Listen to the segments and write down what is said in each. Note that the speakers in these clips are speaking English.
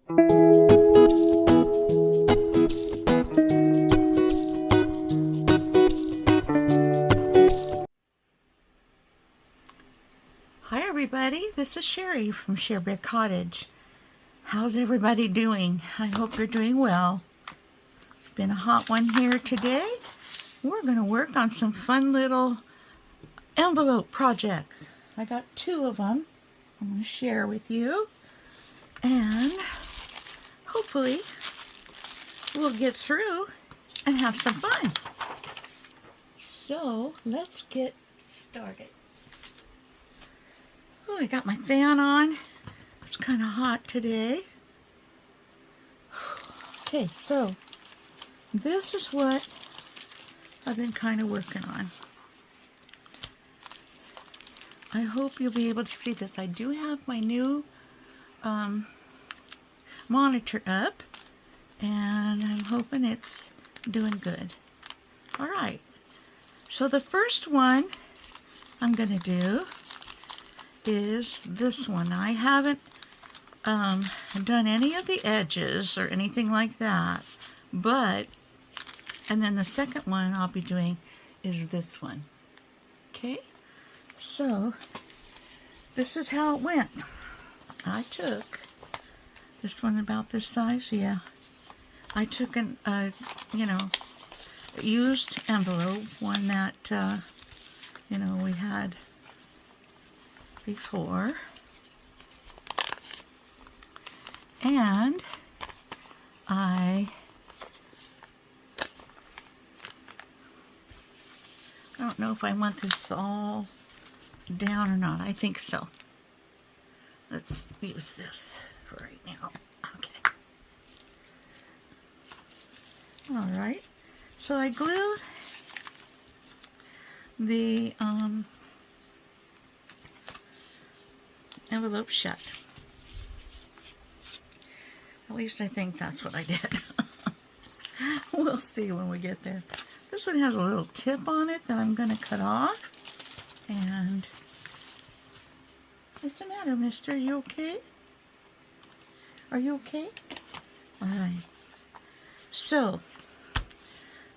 Hi everybody, this is Sherry from Sharebed Cottage. How's everybody doing? I hope you're doing well. It's been a hot one here today. We're going to work on some fun little envelope projects. I got 2 of them I'm going to share with you, and hopefully we'll get through and have some fun. So let's get started. Oh, I got my fan on. It's kind of hot today. Okay, so this is what I've been kind of working on. I hope you'll be able to see this. I do have my new monitor up, and I'm hoping it's doing good. All right, so the first one I'm going to do is this one. I haven't done any of the edges or anything like that, but, and then the second one I'll be doing is this one. Okay, so this is how it went. I took this one about this size, yeah. I took an used envelope, one that we had before, and I don't know if I want this all down or not. I think so. Let's use this for right now. Okay. All right. So I glued the envelope shut. At least I think that's what I did. We'll see when we get there. This one has a little tip on it that I'm going to cut off. And what's the matter, mister? Are you okay? Are you okay? All right. So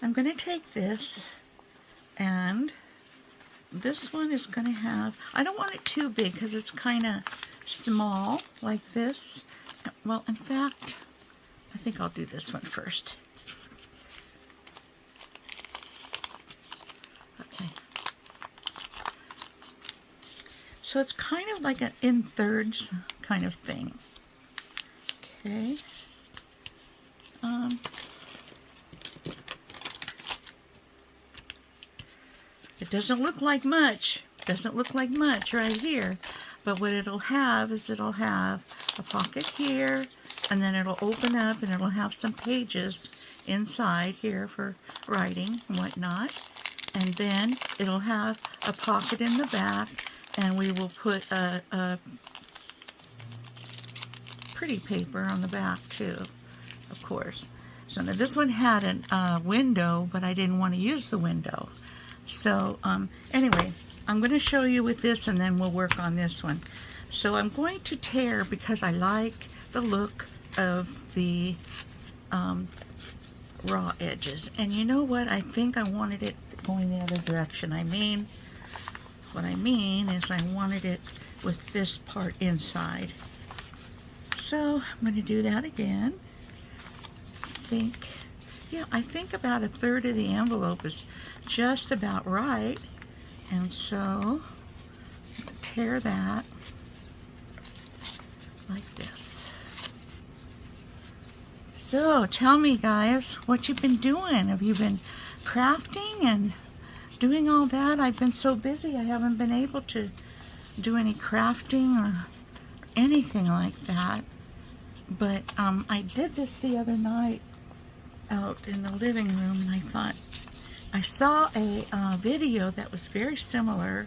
I'm going to take this, and this one is going to have, I don't want it too big because it's kind of small like this. Well, in fact, I think I'll do this one first. Okay. So it's kind of like an in thirds kind of thing. Okay. It doesn't look like much. Doesn't look like much right here. But what it'll have is it'll have a pocket here, and then it'll open up and it'll have some pages inside here for writing and whatnot. And then it'll have a pocket in the back, and we will put a pretty paper on the back too, of course. So now this one had a window, but I didn't want to use the window. So anyway, I'm going to show you with this, and then we'll work on this one. So I'm going to tear because I like the look of the raw edges. And you know what? I think I wanted it going the other direction. What I mean is I wanted it with this part inside. So I'm going to do that again. I think about a third of the envelope is just about right. And so tear that like this. So tell me, guys, what you've been doing. Have you been crafting and doing all that? I've been so busy I haven't been able to do any crafting or anything like that. But I did this the other night out in the living room, and I thought I saw a video that was very similar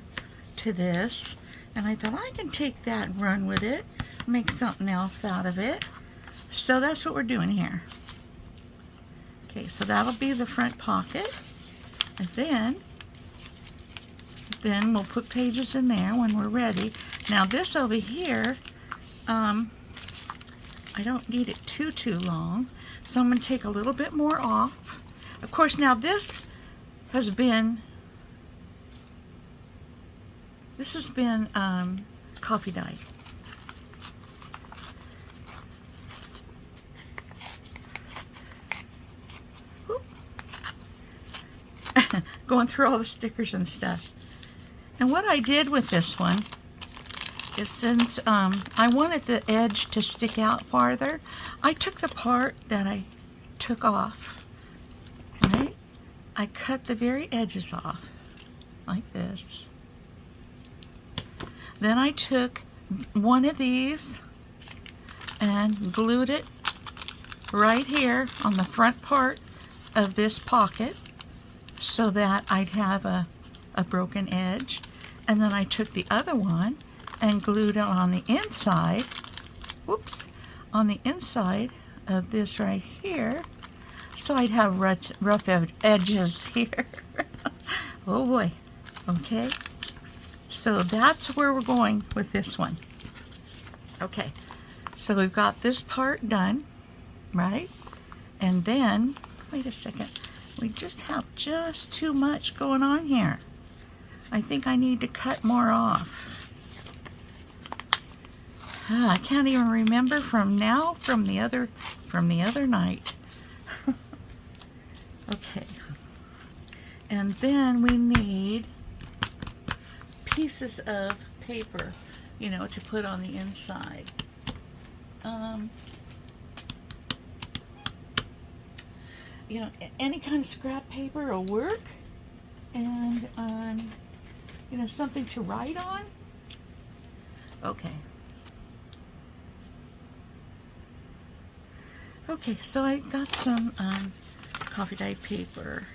to this, and I thought I can take that and run with it, make something else out of it. So that's what we're doing here. Okay, so that'll be the front pocket, and then we'll put pages in there when we're ready. Now this over here, I don't need it too long. So I'm going to take a little bit more off. Of course, now this has been coffee dyed. Going through all the stickers and stuff. And what I did with this one is, since I wanted the edge to stick out farther, I took the part that I took off, right? I cut the very edges off, like this. Then I took one of these and glued it right here on the front part of this pocket, so that I'd have a broken edge. And then I took the other one and glued it on the inside, whoops, on the inside of this right here, so I'd have rough edges here. Oh boy. Okay, so that's where we're going with this one. Okay, so we've got this part done, right? And then, wait a second, we just have just too much going on here. I think I need to cut more off. I can't even remember from the other night. Okay. And then we need pieces of paper, you know, to put on the inside. You know, any kind of scrap paper will work, and you know, something to write on. Okay. Okay, so I got some coffee dyed paper,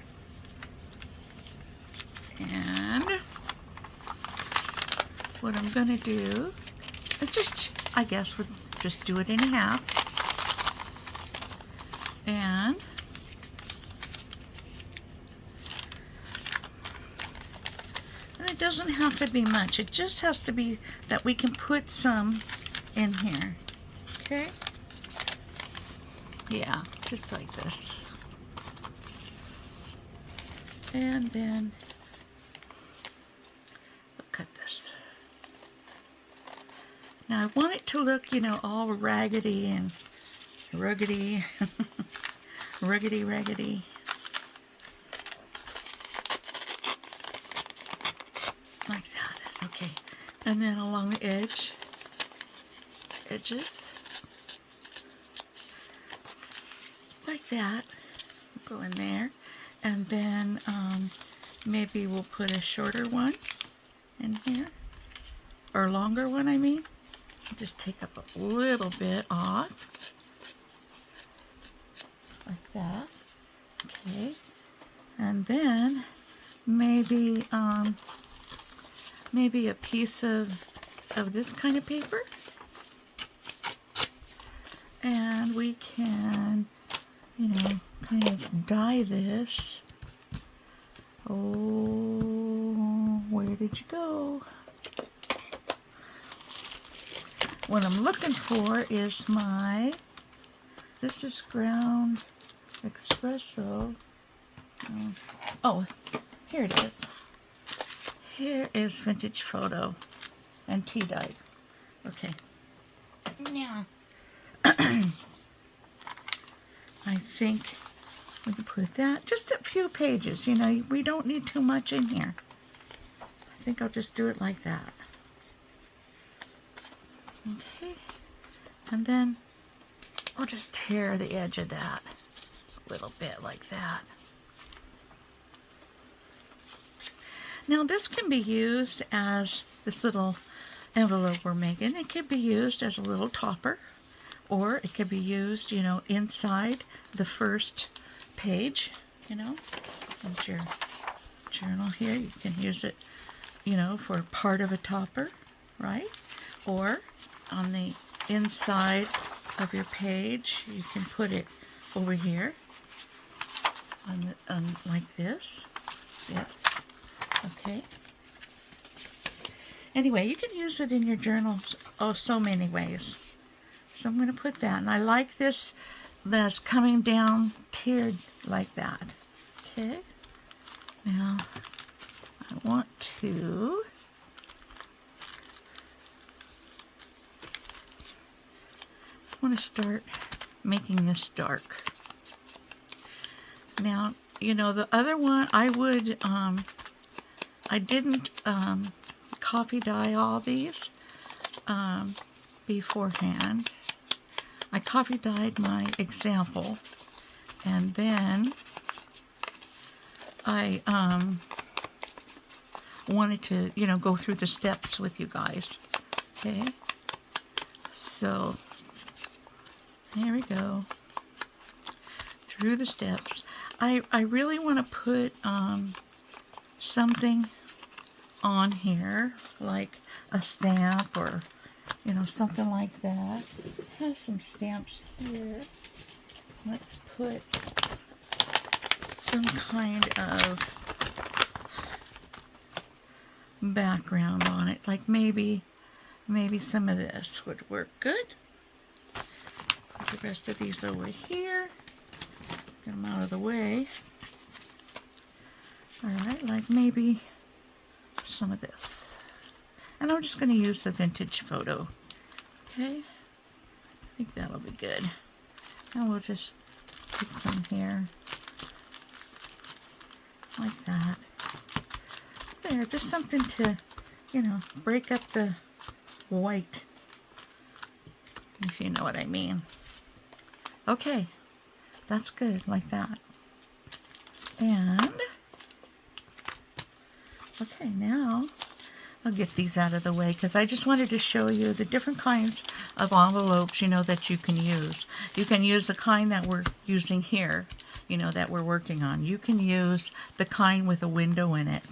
and what I'm gonna do is just, I guess, we'll just do it in half, and it doesn't have to be much. It just has to be that we can put some in here. Okay? Yeah, just like this. And then we'll cut this. Now I want it to look, you know, all raggedy and ruggedy. Raggedy. Like that. Okay. And then along the edges, like that, go in there, and then maybe we'll put a shorter one in here, or longer one, I mean. Just take up a little bit off, like that. Okay. And then maybe maybe a piece of this kind of paper, and we can, you know, kind of dye this. Oh, where did you go? What I'm looking for is this is ground espresso. Oh, here it is. Here is vintage photo and tea dye. Okay. Now, I think we can put that, just a few pages, you know, we don't need too much in here. I think I'll just do it like that. Okay. And then I'll just tear the edge of that a little bit like that. Now this can be used as this little envelope we're making. It could be used as a little topper, or it could be used, you know, inside the first page, you know, with your journal here. You can use it, you know, for part of a topper, right? Or on the inside of your page, you can put it over here on like this. Yes. Okay. Anyway, you can use it in your journals so many ways. So I'm going to put that. And I like this that's coming down tiered like that. Okay. Now, I want to start making this dark. Now, you know, the other one, I didn't coffee dye all these beforehand. I coffee dyed my example, and then I wanted to, you know, go through the steps with you guys. Okay, so here we go through the steps. I really want to put something on here, like a stamp or, you know, something like that. I have some stamps here. Let's put some kind of background on it, like maybe some of this would work good. Put the rest of these over here. Get them out of the way. Alright, like maybe some of this. And I'm just going to use the vintage photo. Okay? I think that'll be good. And we'll just put some here. Like that. There, just something to, you know, break up the white. If you know what I mean. Okay. That's good, like that. And, okay, now I'll get these out of the way because I just wanted to show you the different kinds of envelopes, you know, that you can use. You can use the kind that we're using here, you know, that we're working on. You can use the kind with a window in it.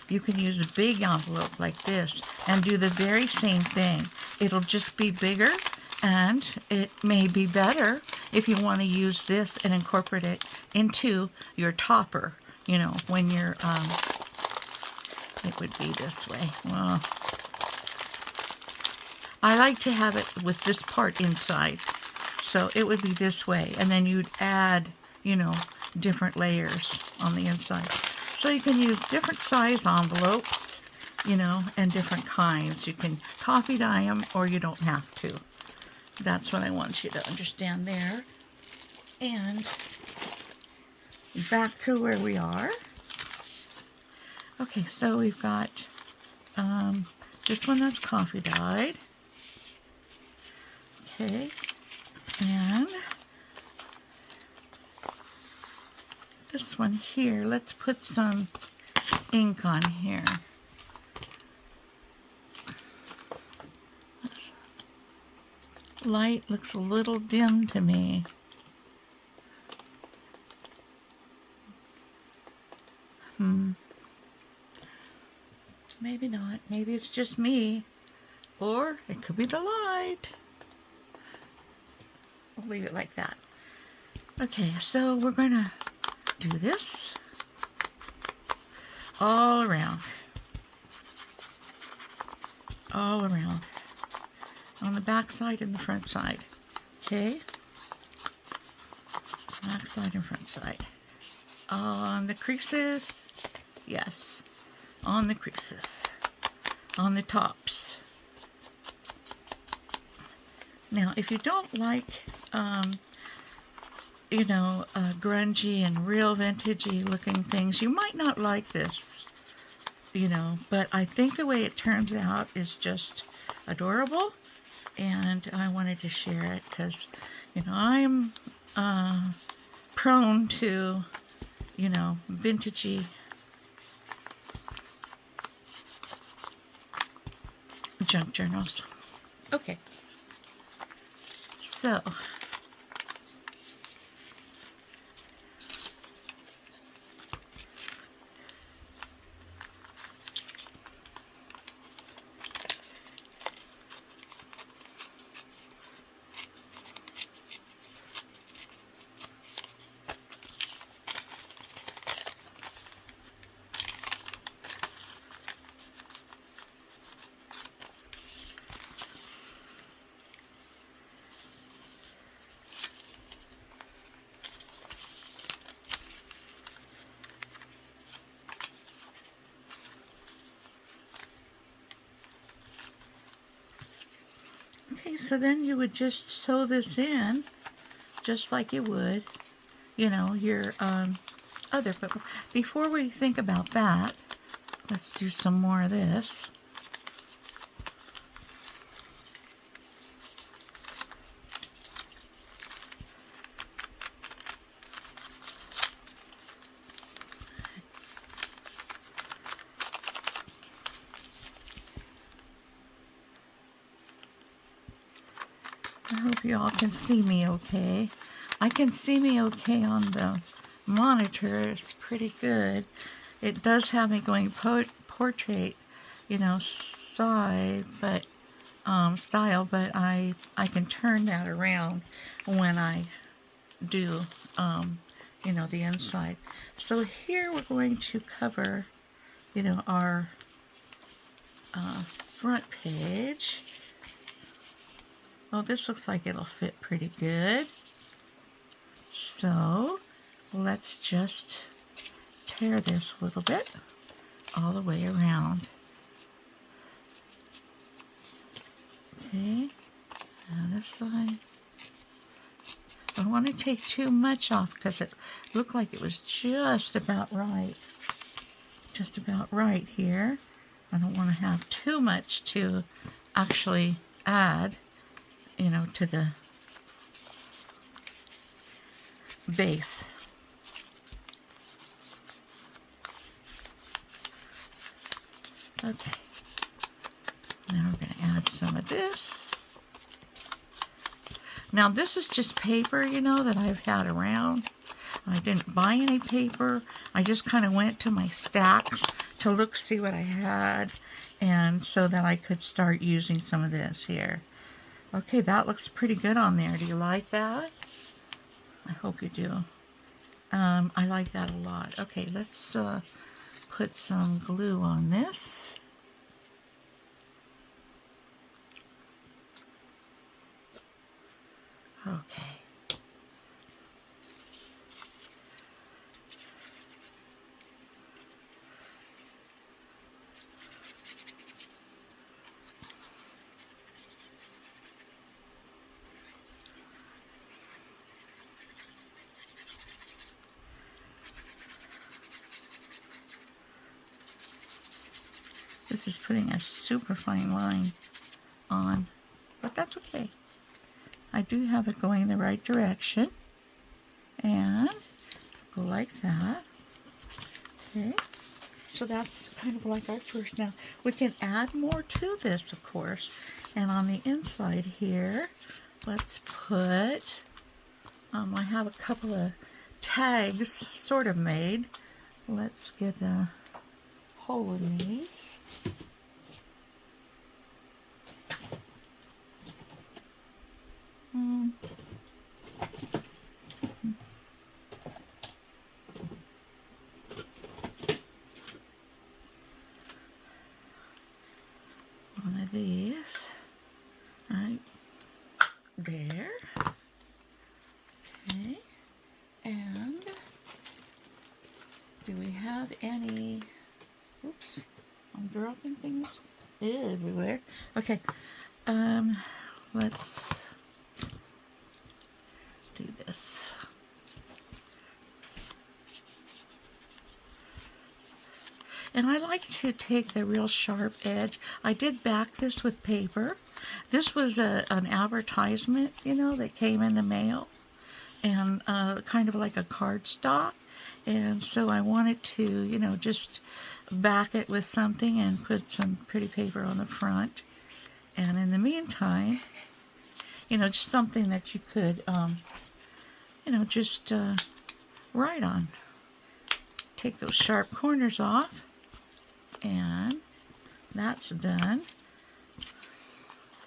You can use a big envelope like this and do the very same thing. It'll just be bigger, and it may be better if you want to use this and incorporate it into your topper, you know, when you're, it would be this way. Well, I like to have it with this part inside, so it would be this way, and then you'd add, you know, different layers on the inside. So you can use different size envelopes, you know, and different kinds. You can coffee dye them, or you don't have to. That's what I want you to understand there. And back to where we are. Okay, so we've got this one that's coffee dyed. Okay, and this one here, let's put some ink on here. Light looks a little dim to me. Maybe not. Maybe it's just me. Or it could be the light. We'll leave it like that. Okay, so we're going to do this all around. All around. On the back side and the front side. Okay? Back side and front side. On the creases. Yes. On the creases. On the tops. Now, if you don't like, you know, grungy and real vintagey looking things, you might not like this, you know, but I think the way it turns out is just adorable, and I wanted to share it because, you know, I'm prone to, you know, vintagey junk journals. Okay. So, So then you would just sew this in just like you would, you know, your other. But before we think about that, let's do some more of this. I hope you all can see me okay. I can see me okay on the monitor. It's pretty good. It does have me going portrait, you know, side, but style, but I can turn that around when I do, you know, the inside. So here we're going to cover, you know, our front page. Oh, this looks like it'll fit pretty good. So let's just tear this a little bit all the way around. Okay, now this side. I don't want to take too much off because it looked like it was just about right. Just about right here. I don't want to have too much to actually add, you know, to the base. Okay. Now we're going to add some of this. Now this is just paper, you know, that I've had around. I didn't buy any paper. I just kind of went to my stacks to look, see what I had, and so that I could start using some of this here. Okay, that looks pretty good on there. Do you like that? I hope you do. I like that a lot. Okay, let's put some glue on this. Okay. This is putting a super fine line on, but that's okay. I do have it going in the right direction, and go like that. Okay, so that's kind of like our first. Now we can add more to this, of course, and on the inside here, let's put, I have a couple of tags sort of made. Let's get a hole in these. One of these, right there. Okay, and do we have any, oops, I'm dropping things everywhere. Okay, let's do this. And I like to take the real sharp edge. I did back this with paper. This was an advertisement, you know, that came in the mail, and kind of like a cardstock. And so I wanted to, you know, just back it with something and put some pretty paper on the front. And in the meantime, you know, just something that you could, you know, just write on. Take those sharp corners off, and that's done.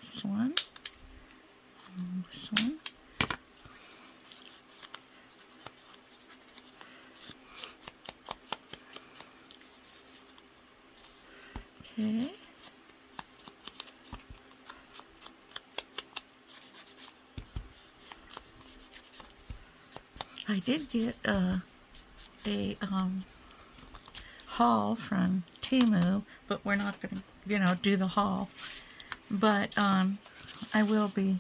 This one, and this one. Okay. I did get a haul from Temu, but we're not going to, you know, do the haul. But I will be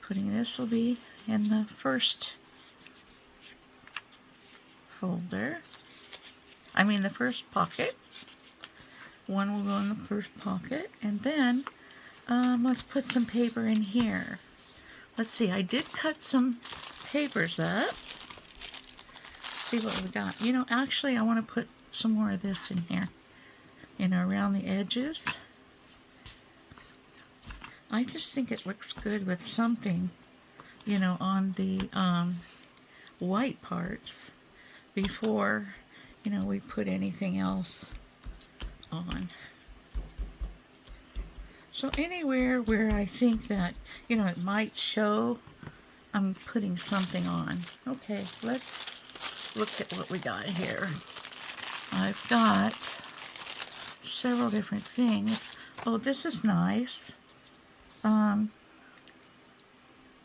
putting, this will be in the first folder. I mean the first pocket. One will go in the first pocket, and then let's put some paper in here. Let's see, I did cut some papers up. See what we got. You know, actually I want to put some more of this in here, you know, around the edges. I just think it looks good with something, you know, on the white parts before, you know, we put anything else on. So anywhere where I think that, you know, it might show, I'm putting something on. Okay, let's look at what we got here. I've got several different things. Oh, this is nice.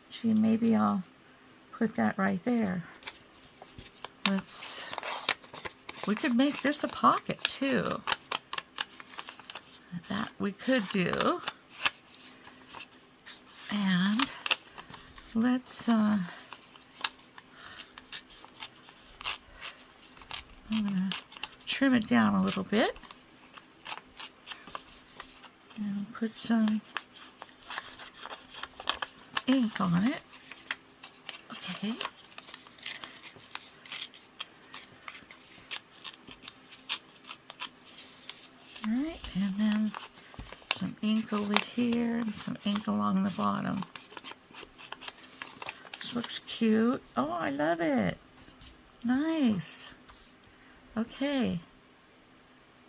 Gee, maybe I'll put that right there. We could make this a pocket too. That we could do. And let's I'm gonna trim it down a little bit and put some ink on it. Okay. Alright, and then some ink over here and some ink along the bottom. This looks cute. Oh, I love it. Nice. Okay.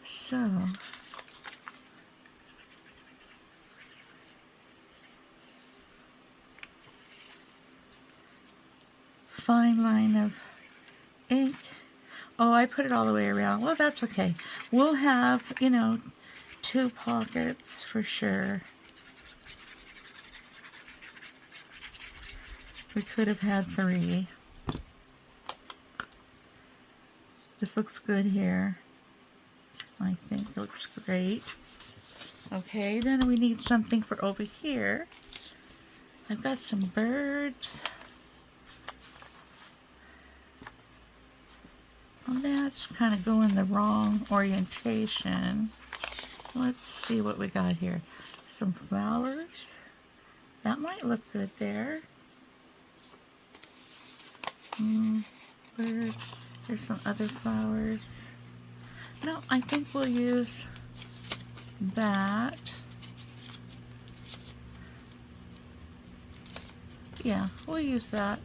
So, fine line of ink. Oh, I put it all the way around. Well, that's okay. We'll have, you know, 2 pockets for sure. We could have had 3. This looks good here. I think it looks great. Okay, then we need something for over here. I've got some birds. Well, that's kind of going the wrong orientation. Let's see what we got here. Some flowers. That might look good there. Birds. There's some other flowers. No, I think we'll use that. Yeah, we'll use that.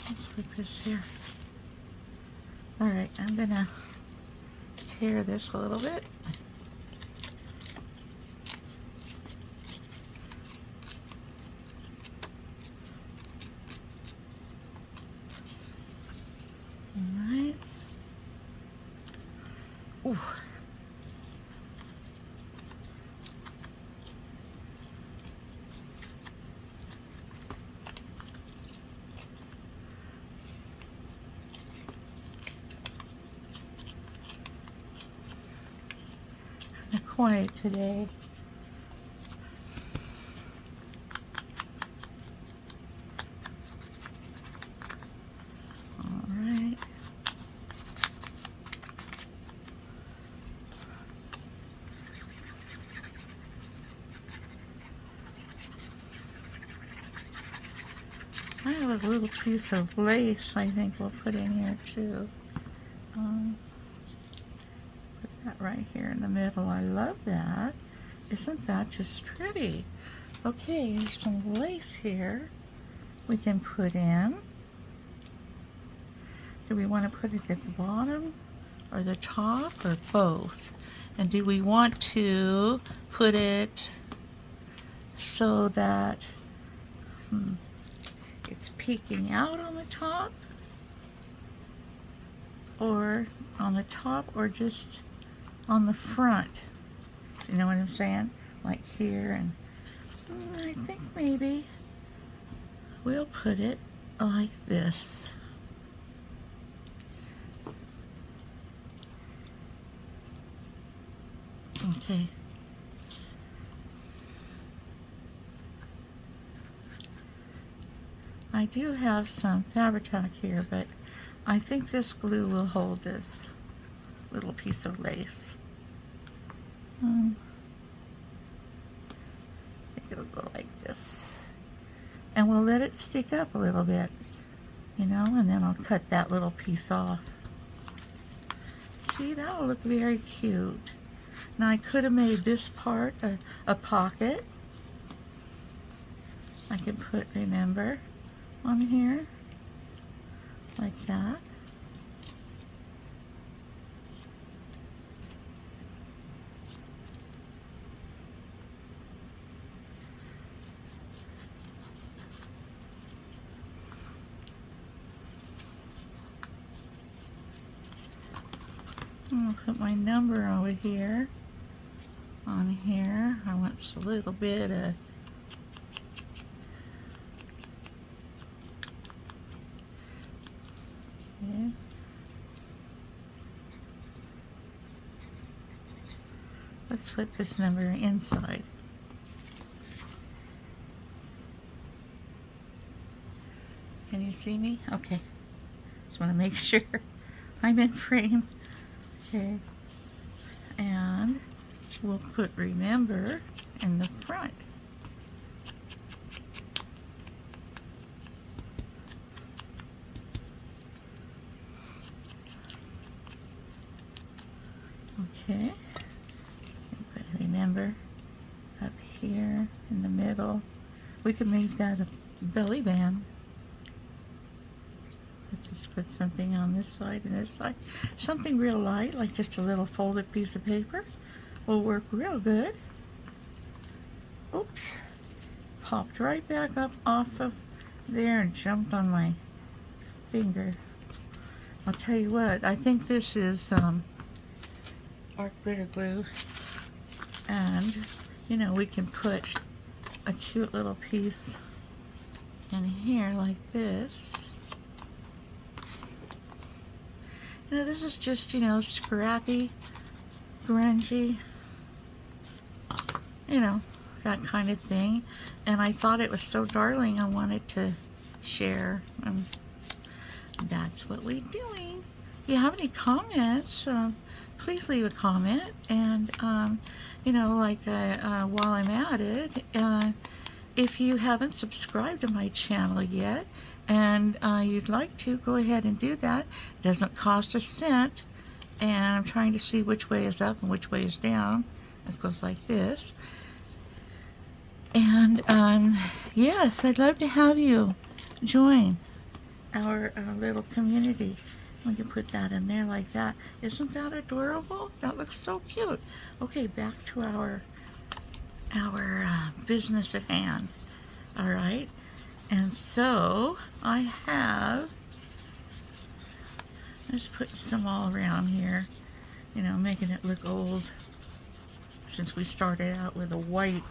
Let's put this here. Alright, I'm gonna tear this a little bit. Alright. Ooh. Quiet today. All right. I have a little piece of lace I think we'll put in here too. That right here in the middle. I love that. Isn't that just pretty? Okay, here's some lace here we can put in. Do we want to put it at the bottom or the top or both? And do we want to put it so that it's peeking out on the top, or on the top, or just on the front? You know what I'm saying? Like here, and I think maybe we'll put it like this. Okay. I do have some Fabri-Tac here, but I think this glue will hold this little piece of lace. I think it'll go like this. And we'll let it stick up a little bit, you know, and then I'll cut that little piece off. See, that'll look very cute. Now I could have made this part a pocket. I could put remember on here, like that. I'm gonna put my number over here, on here. I want a little bit of okay. Let's put this number inside. Can you see me? Okay. Just want to make sure I'm in frame. Okay. And we'll put remember in the front. Okay. Put remember up here in the middle. We could make that a belly band. Just put something on this side and this side. Something real light, like just a little folded piece of paper, will work real good. Oops. Popped right back up off of there and jumped on my finger. I'll tell you what, I think this is art glitter glue. And, you know, we can put a cute little piece in here like this. You know, this is just, you know, scrappy, grungy, you know, that kind of thing. And I thought it was so darling, I wanted to share. That's what we're doing. If you have any comments, please leave a comment. And, you know, like while I'm at it, if you haven't subscribed to my channel yet, and you'd like to, go ahead and do that. It doesn't cost a cent. And I'm trying to see which way is up and which way is down. It goes like this. And yes, I'd love to have you join our little community. We can put that in there like that. Isn't that adorable? That looks so cute. Okay, back to our business at hand. All right. And so I have, just putting some all around here, you know, making it look old, since we started out with a white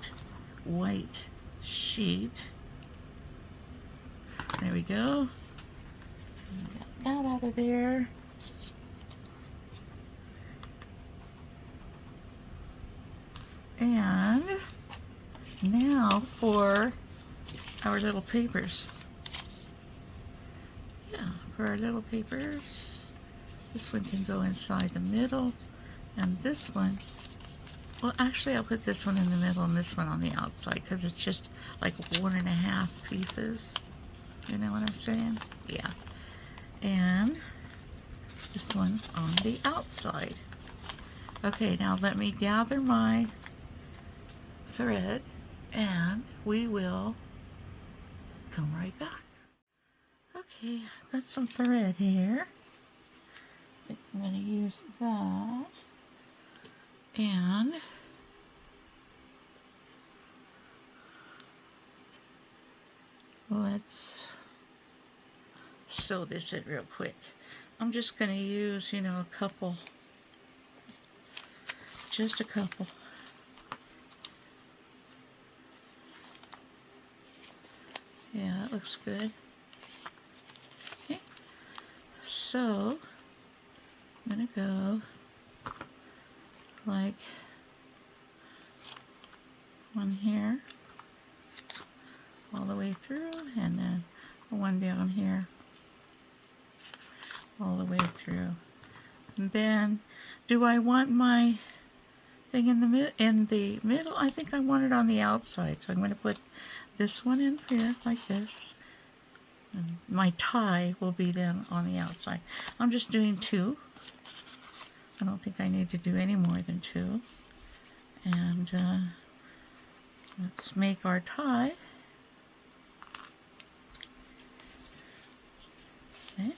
sheet. There we go. Got that out of there. And now for our little papers. Yeah, for our little papers. This one can go inside the middle, and this one, well, actually I'll put this one in the middle and this one on the outside, because it's just like 1.5 pieces. You know what I'm saying? Yeah. And this one on the outside. Okay, now let me gather my thread, and we will come right back. Okay, got some thread here. I think I'm going to use that. And let's sew this in real quick. I'm just going to use, you know, a couple, just a couple. Yeah, that looks good. Okay, so I'm gonna go like one here, all the way through, and then one down here, all the way through. And then, do I want my thing in the middle? I think I want it on the outside, so I'm going to put this one in here like this. And my tie will be then on the outside. I'm just doing 2. I don't think I need to do any more than 2. And let's make our tie. Okay.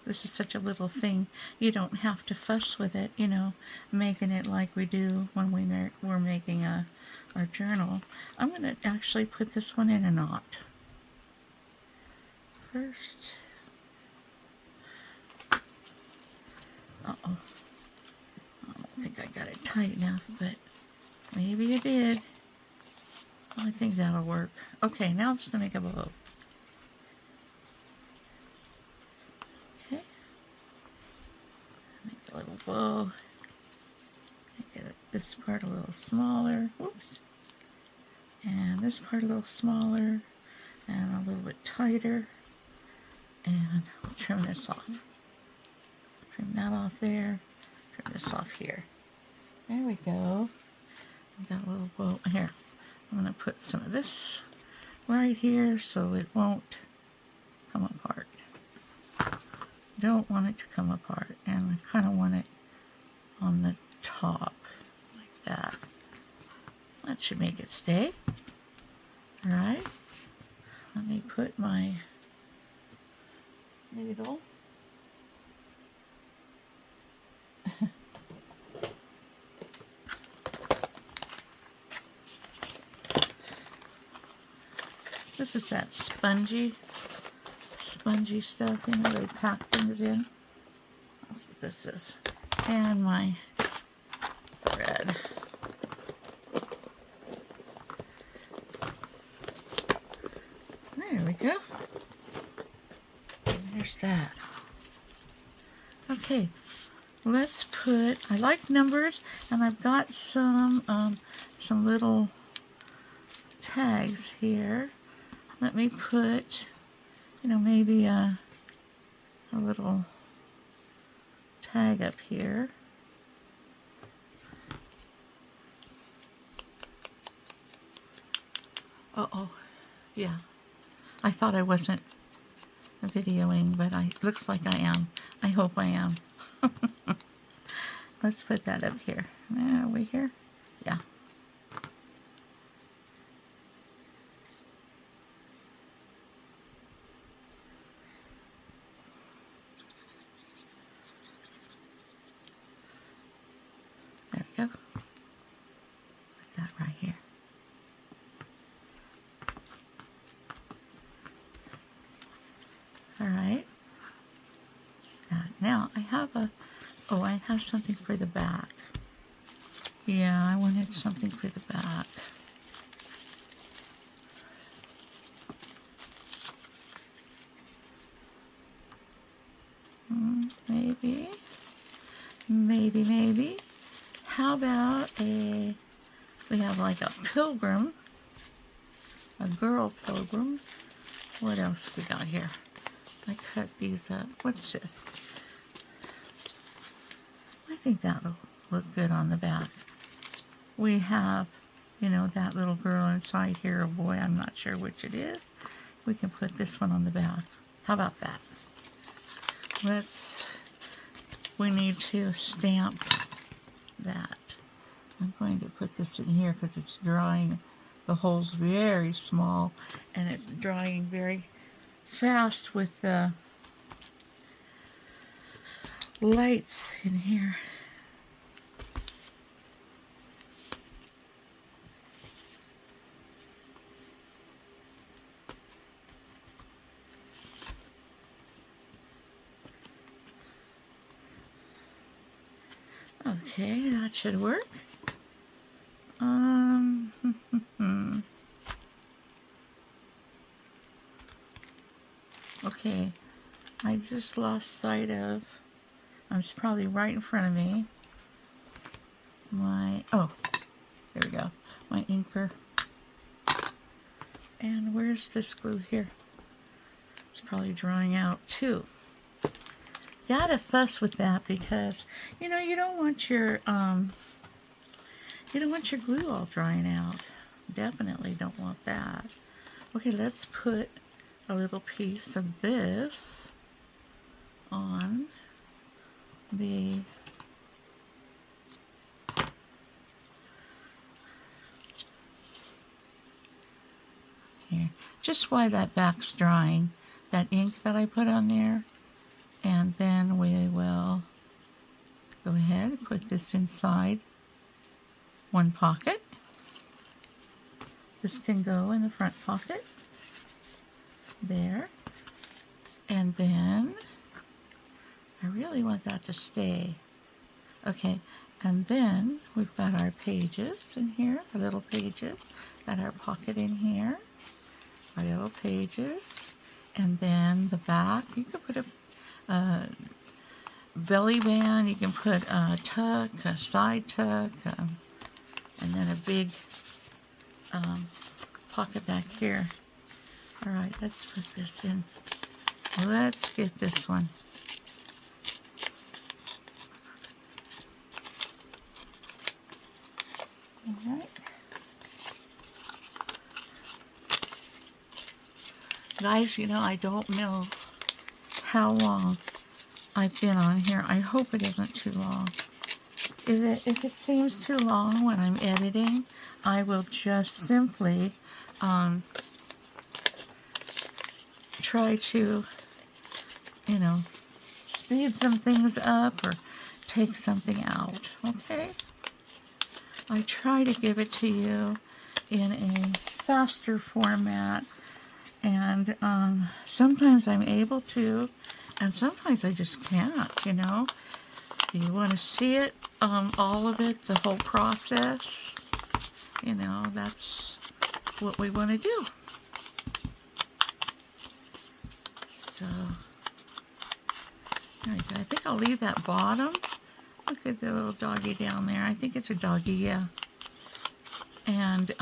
This is such a little thing. You don't have to fuss with it, you know, making it like we do when we're making our journal. I'm going to actually put this one in a knot first. Uh-oh. I don't think I got it tight enough, but maybe it did. I think that'll work. Okay, now I'm just going to make a bow. Okay. Make a little bow. Make this part a little smaller. Oops. And this part a little smaller. And a little bit tighter. And we'll trim this off. Trim that off there. Trim this off here. There we go. We got a little bow here. I'm going to put some of this right here so it won't come apart. Don't want it to come apart, and I kind of want it on the top like that. That should make it stay. All right. Let me put my needle. This is that spongy stuff, you know, they pack things in. That's what this is. And my thread. There we go. There's that. Okay, let's put, I like numbers, and I've got some little tags here. Let me put, you know, maybe a little tag up here. Uh-oh. Yeah. I thought I wasn't videoing, but looks like I am. I hope I am. Let's put that up here. Are we here? Yeah. There we go. Put that right here. All right. Now I have I have something for the back. Yeah, I wanted something for the back. Maybe. How about we have like a pilgrim, a girl pilgrim. What else we got here? I cut these up. What's this? I think that'll look good on the back. We have, you know, that little girl inside here, or boy, I'm not sure which it is. We can put this one on the back. How about that? We need to stamp that. I'm going to put this in here because it's drying. The hole's very small, and it's drying very fast with the lights in here. Okay, that should work. Okay, I just lost sight of, it's probably right in front of me. my, oh, there we go, my inker. And where's this glue here? It's probably drying out too. Gotta fuss with that because, you know, you don't want your glue all drying out. Definitely don't want that. Okay, let's put a little piece of this on the here. Just while that back's drying, that ink that I put on there, and then we will go ahead and put this inside one pocket. This can go in the front pocket there, and then I really want that to stay. Okay, and then we've got our pages in here, our little pages, got our pocket in here, our little pages, and then the back, you can put a belly band, you can put a tuck, a side tuck, and then a big pocket back here. All right, let's put this in. Let's get this one. All right. Guys, you know, I don't know how long I've been on here. I hope it isn't too long. If it seems too long when I'm editing, I will just simply try to, you know, speed some things up or take something out, okay? I try to give it to you in a faster format, and sometimes I'm able to, and sometimes I just can't, you know? You want to see it, all of it, the whole process, you know, that's what we want to do. So, there we go. I think I'll leave that bottom. Look at the little doggy down there. I think it's a doggy, yeah. And,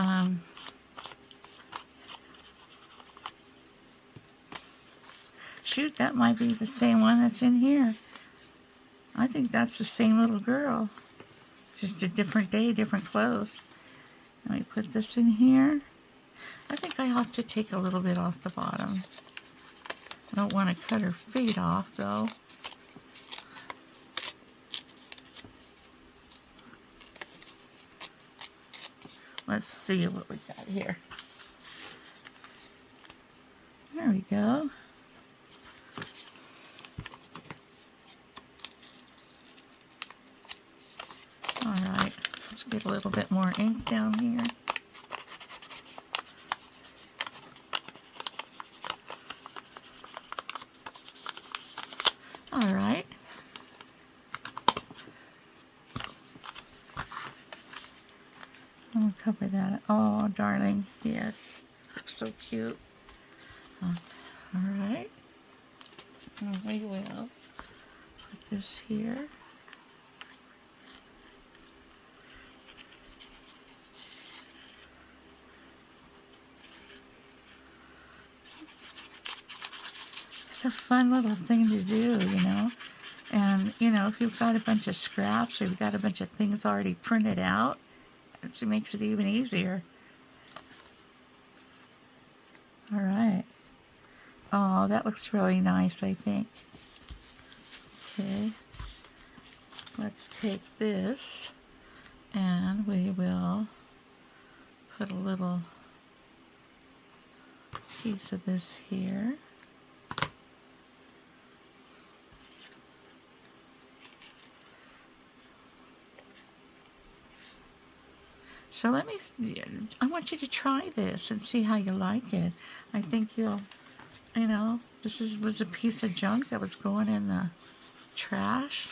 shoot, that might be the same one that's in here. I think that's the same little girl. Just a different day, different clothes. Let me put this in here. I think I have to take a little bit off the bottom. I don't want to cut her feet off, though. Let's see what we got here. There we go. All right, let's get a little bit more ink down here. All right. I'll cover that. Oh, darling, yes, so cute. All right, and we will put this here. It's a fun little thing to do, you know. And, you know, if you've got a bunch of scraps or you've got a bunch of things already printed out, it makes it even easier. All right. Oh, that looks really nice, I think. Okay. Let's take this and we will put a little piece of this here. So I want you to try this and see how you like it. I think you'll, you know, was a piece of junk that was going in the trash.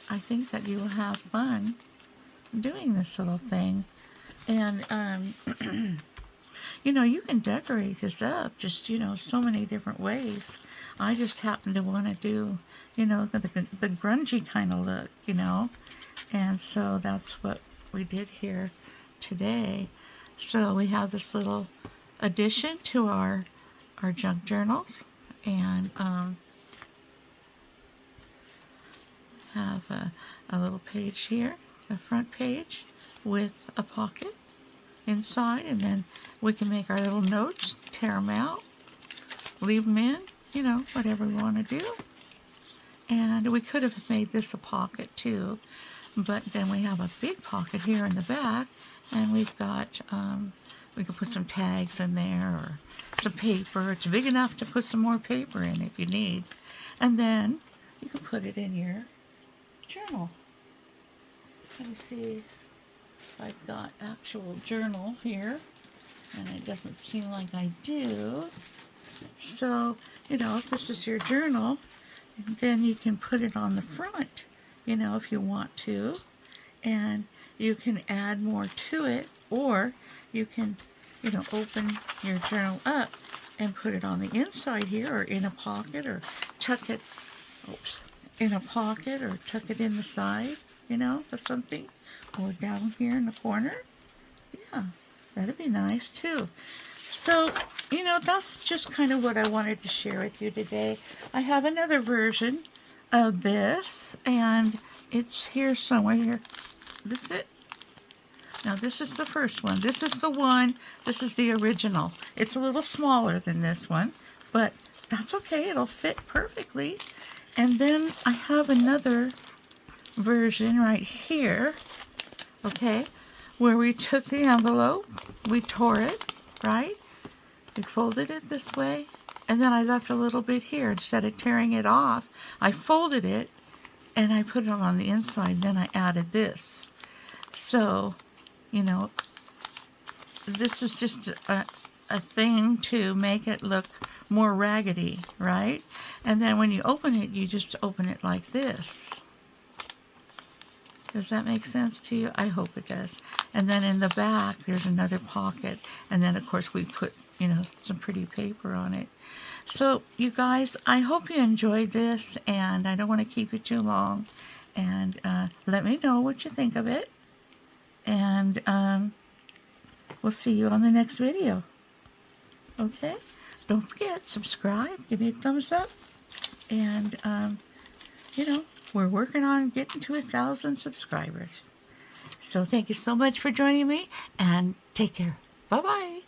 I think that you will have fun doing this little thing. And, you know, you can decorate this up just, you know, so many different ways. I just happen to want to do, you know, the grungy kind of look, you know. And so that's what we did here today. So we have this little addition to our junk journals, and have a little page here, the front page with a pocket inside, and then we can make our little notes, tear them out, leave them in, you know, whatever we want to do. And we could have made this a pocket too, but then we have a big pocket here in the back, and we've got, we can put some tags in there or some paper. It's big enough to put some more paper in if you need. And then you can put it in your journal. Let me see if I've got actual journal here, and it doesn't seem like I do. So, you know, if this is your journal, then you can put it on the front, you know, if you want to, and you can add more to it, or you can, you know, open your journal up and put it on the inside here, or in a pocket, or tuck it, in a pocket, or tuck it in the side, you know, or something, or down here in the corner. Yeah, that'd be nice too. So, you know, that's just kind of what I wanted to share with you today. I have another version of this, and it's here somewhere here. This is it? Now, this is the first one. This is the one, this is the original. It's a little smaller than this one, but that's okay. It'll fit perfectly. And then I have another version right here, okay, where we took the envelope, we tore it, right? We folded it this way, and then I left a little bit here. Instead of tearing it off, I folded it, and I put it on the inside, and then I added this. So, you know, this is just a thing to make it look more raggedy, right? And then when you open it, you just open it like this. Does that make sense to you? I hope it does. And then in the back, there's another pocket. And then, of course, we put, you know, some pretty paper on it. So, you guys, I hope you enjoyed this, and I don't want to keep you too long. And let me know what you think of it. And we'll see you on the next video. Okay? Don't forget, subscribe, give me a thumbs up. And, you know, we're working on getting to 1,000 subscribers. So thank you so much for joining me, and take care. Bye-bye.